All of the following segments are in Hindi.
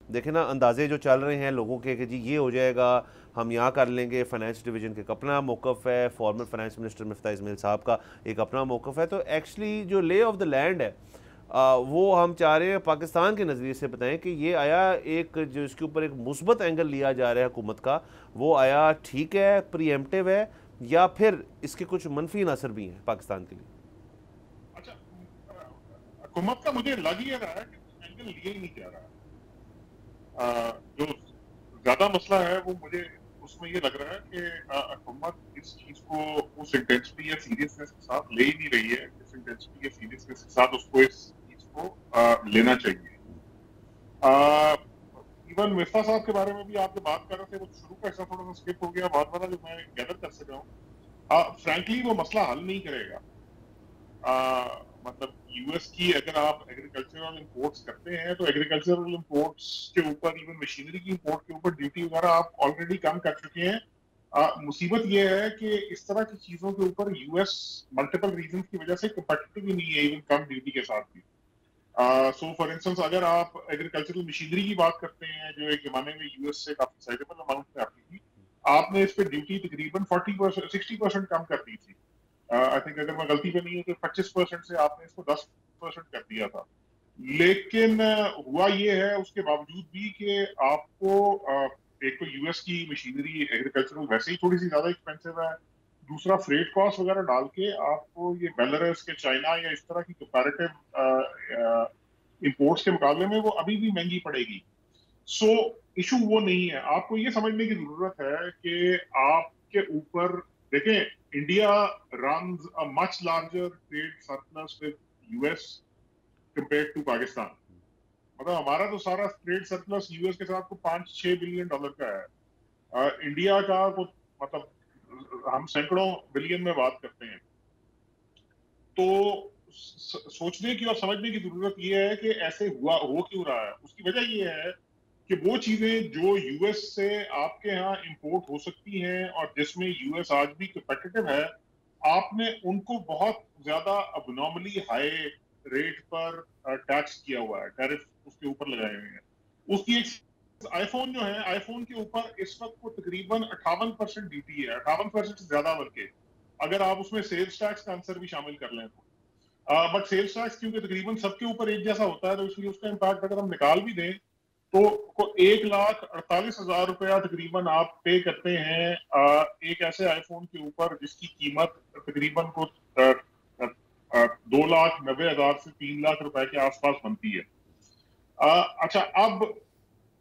देखे ना अंदाजे जो चल रहे हैं लोगों के कि जी ये हो जाएगा, हम यहाँ कर लेंगे, फाइनेंस डिवीजन का अपना मौक़िफ़ है, former finance minister Miftah Ismail साहब का एक अपना मौक़िफ़ है। तो एक्चुअली जो ले ऑफ द लैंड है वो हम चाह रहे हैं पाकिस्तान के नज़रिए से बताएं कि ये आया एक जो इसके ऊपर एक मुस्बत एंगल लिया जा रहा है हुकूमत का, वो आया ठीक है, प्रीएम्प्टिव है, या फिर इसके कुछ मनफी असर भी हैं पाकिस्तान के लिए? अच्छा, हुकूमत का मुझे लग ये रहा है कि एंगल लिया ही नहीं जा रहा। जो ज्यादा मसला है वो मुझे उसमें ये लग रहा है कि हुकूमत इस चीज को उस इंटेंसिटी या सीरियसनेस के साथ ले ही नहीं रही है जिस इंटेंसिटी या सीरियसनेस के साथ उसको इस चीज को लेना चाहिए। इवन मिफ्ता साहब के बारे में भी आप जो बात कर रहे थे वो शुरू का हिस्सा थोड़ा सा स्किप हो गया, बहुत बड़ा जो मैं गैदर कर सका हूँ। फ्रैंकली वो मसला हल नहीं करेगा। मतलब यूएस की अगर आप एग्रीकल्चरल इंपोर्ट्स करते हैं तो एग्रीकल्चरल इंपोर्ट्स के ऊपर, इवन मशीनरी की इंपोर्ट के ऊपर ड्यूटी वगैरह आप ऑलरेडी कम कर चुके हैं। मुसीबत यह है कि इस तरह की चीजों के ऊपर यूएस मल्टीपल रीजन की वजह से कंपेटिटिव ही नहीं है, इवन कम ड्यूटी के साथ भी। सो फॉर इंस्टेंस अगर आप एग्रीकल्चरल मशीनरी की बात करते हैं जो एक जमाने में यूएस से काफी साइजेबल अमाउंट में आती थी, आपने इस पर ड्यूटी तकरीबन 40% 60% कम कर दी थी। आई थिंक अगर मैं गलती पे नहीं हूँ तो 25% से आपने इसको 10% कर दिया था। लेकिन हुआ ये है उसके बावजूद भी कि आपको एक तो यूएस की मशीनरी एग्रीकल्चरल वैसे ही थोड़ी सी ज्यादा एक्सपेंसिव है, दूसरा फ्रेट कॉस्ट वगैरह डाल के आपको ये बेलारूस के चाइना या इस तरह की कंपैरेटिव इंपोर्ट्स के मुकाबले में वो अभी भी महंगी पड़ेगी। सो इशू वो नहीं है, आपको ये समझने की जरूरत है कि आपके ऊपर देखें, India runs a much larger trade surplus with US compared to Pakistan. मतलब हमारा तो सारा ट्रेड सरप्लस यूएस के साथ तो 5-6 बिलियन डॉलर का है। इंडिया का तो मतलब हम सैकड़ों बिलियन में बात करते हैं। तो सोचने की और समझने की जरूरत यह है कि ऐसे हुआ हो क्यों रहा है। उसकी वजह यह है कि वो चीजें जो यूएस से आपके यहाँ इंपोर्ट हो सकती हैं और जिसमें यूएस आज भी कंपेटिटिव है, आपने उनको बहुत ज्यादा अबनॉर्मली हाई रेट पर टैक्स किया हुआ है, टैरिफ उसके ऊपर लगाए हुए हैं। उसकी एक आईफोन जो है, आईफोन के ऊपर इस वक्त को तकरीबन 58% ड्यूटी है, 58% से ज्यादा, बल्कि अगर आप उसमें सेल्स टैक्स का आंसर भी शामिल कर लें तो। बट सेल्स टैक्स क्योंकि तकरीबन सबके ऊपर एक जैसा होता है तो इसलिए उसका इम्पैक्ट अगर हम निकाल भी दें तो 1,48,000 रुपया तकरीबन आप पे करते हैं एक ऐसे आईफोन के ऊपर जिसकी कीमत तकरीबन को 2,90,000 से 3 लाख रुपए के आसपास बनती है। अच्छा, अब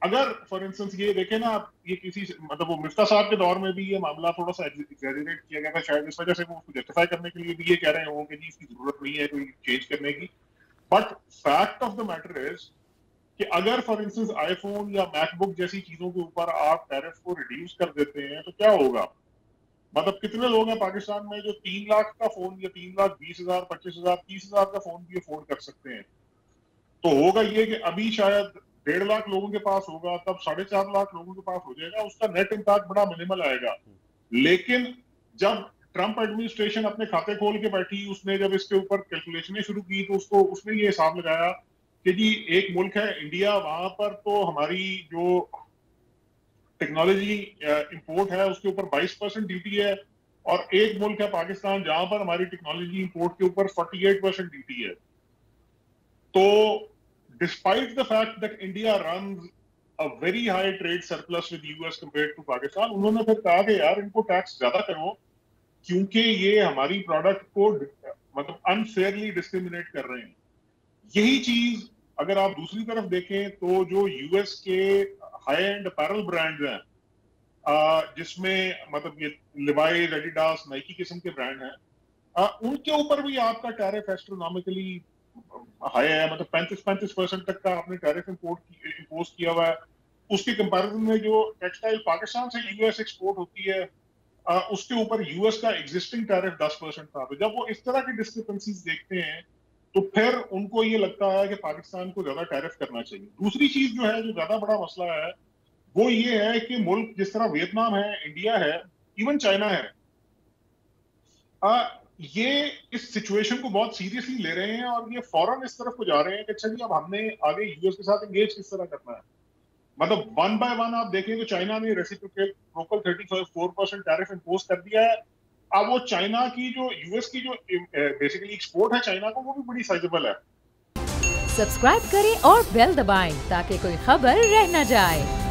अगर फॉर इंस्टेंस ये देखें ना आप, ये किसी मतलब वो मिफ्ता साहब के दौर में भी ये मामला थोड़ा सा एग्जैजरेट किया गया था, शायद इस वजह से वो उसको जस्टिफाई करने के लिए भी ये कह रहे हो कि जी इसकी जरूरत नहीं है कोई चेंज करने की। But fact of the matter is कि अगर फॉर इंस्टेंस आईफोन या मैकबुक जैसी चीजों के ऊपर आप टैरिफ को रिड्यूस कर देते हैं तो क्या होगा। मतलब कितने लोग हैं पाकिस्तान में जो 3 लाख का फोन या 3,20,000, 25,000, 30,000 का फोन भी अफोर्ड कर सकते हैं। तो होगा ये कि अभी शायद 1.5 लाख लोगों के पास होगा, तब 4.5 लाख लोगों के पास हो जाएगा, उसका नेट इम्पैक्ट बड़ा मिनिमल आएगा। लेकिन जब ट्रंप एडमिनिस्ट्रेशन अपने खाते खोल के बैठी, उसने जब इसके ऊपर कैलकुलेशनें शुरू की तो उसको उसने ये हिसाब लगाया कि जी एक मुल्क है इंडिया, वहां पर तो हमारी जो टेक्नोलॉजी इंपोर्ट है उसके ऊपर 22% ड्यूटी है, और एक मुल्क है पाकिस्तान जहां पर हमारी टेक्नोलॉजी इंपोर्ट के ऊपर 48% ड्यूटी है। तो despite the fact that India runs a very high trade surplus with US compared to Pakistan, उन्होंने फिर कहा कि यार इनको टैक्स ज्यादा करो क्योंकि ये हमारी प्रोडक्ट को मतलब अनफेयरली डिस्क्रिमिनेट कर रहे हैं। यही चीज अगर आप दूसरी तरफ देखें तो जो यूएस के हाई एंड अपैरल ब्रांड्स हैं, जिसमें मतलब ये लिवाइस, एडिडास, नाइकी किस्म के ब्रांड हैं, उनके ऊपर भी आपका टैरिफ एस्ट्रोनॉमिकली हाई है। मतलब 35% तक का आपने टैरिफ इम्पोज किया हुआ है। उसके कंपैरिजन में जो टेक्सटाइल पाकिस्तान से यूएस एक्सपोर्ट होती है उसके ऊपर यूएस का एग्जिस्टिंग टैरिफ 10% था। तो जब वो इस तरह की डिस्क्रिपेंसीज देखते हैं तो फिर उनको ये लगता है कि पाकिस्तान को ज्यादा टैरिफ करना चाहिए। दूसरी चीज जो है, जो ज्यादा बड़ा मसला है, वो ये है कि मुल्क जिस तरह वियतनाम है, इंडिया है, इवन चाइना है, ये इस सिचुएशन को बहुत सीरियसली ले रहे हैं और ये फौरन इस तरफ को जा रहे हैं कि अच्छा जी अब हमने आगे यूएस के साथ एंगेज किस तरह करना है। मतलब 1 बाय 1 आप देखें तो चाइना ने रेसिप्रोकल 34% टैरिफ इंपोज कर दिया है। अब वो चाइना की जो यूएस की जो बेसिकली एक्सपोर्ट है चाइना को, वो भी बड़ी साइजेबल है। सब्सक्राइब करें और बेल दबाएं ताकि कोई खबर रह न जाए।